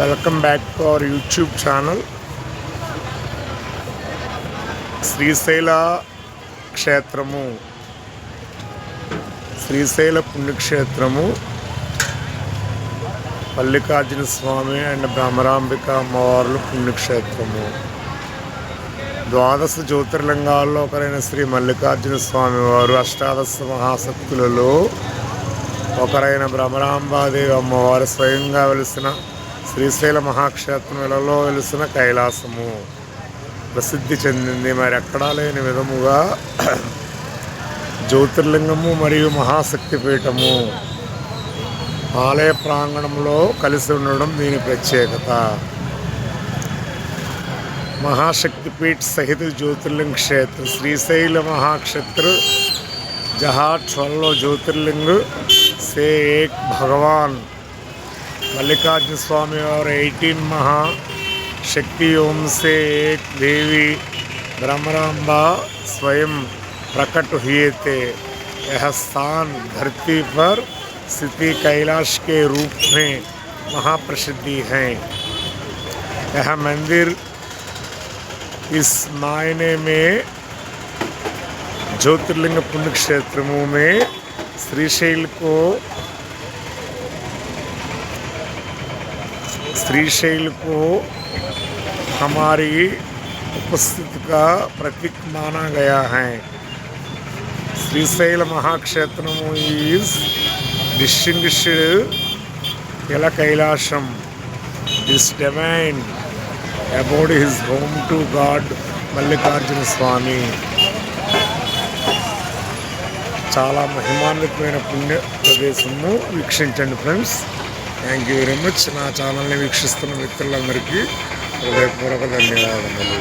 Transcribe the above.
Welcome back to our YouTube channel. Srisaila క్షేత్రము, శ్రీశైల పుణ్యక్షేత్రము, మల్లికార్జున స్వామి and Bhramarambika అమ్మవార్ల పుణ్యక్షేత్రము. ద్వాదశ జ్యోతిర్లింగాల్లో ఒకరైన శ్రీ మల్లికార్జున స్వామి వారు అష్టాదశ మహాశక్తులలో ఒకరైన భ్రమరాంబాదేవి అమ్మవారు స్వయంగా వెలిసిన శ్రీశైల మహాక్షేత్రంలో వెలిసిన కైలాసము ప్రసిద్ధి చెందింది. మరి ఎక్కడా లేని విధముగా జ్యోతిర్లింగము మరియు మహాశక్తిపీఠము ఆలయ ప్రాంగణంలో కలిసి ఉండడం దీని ప్రత్యేకత. महाशक्तिपीठ सहित ज्योतिर्लिंग क्षेत्र श्रीशैल महाक्षेत्र, जहाँ 12 ज्योतिर्लिंग से एक भगवान मल्लिकार्जुन स्वामी और 18 महाशक्तियों से एक देवी भ्रमरांबा स्वयं प्रकट हुए थे. यह स्थान धरती पर स्थिति कैलाश के रूप में महाप्रसिद्धि है. यह मंदिर इस मायने में ज्योतिर्लिंग पुण्य क्षेत्रों में श्रीशैल को हमारी उपस्थिति का प्रतीक माना गया है. Srisaila महाक्षेत्र is distinguished Yala Kailasham is divine about his home to God Mallikarjuna స్వామి. చాలా మహిమాన్వితమైన పుణ్య ప్రదేశము. వీక్షించండి friends. Thank you very much. నా ఛానల్ని వీక్షిస్తున్న మిత్రులందరికీ హృదయపూర్వక ధన్యవాదములు.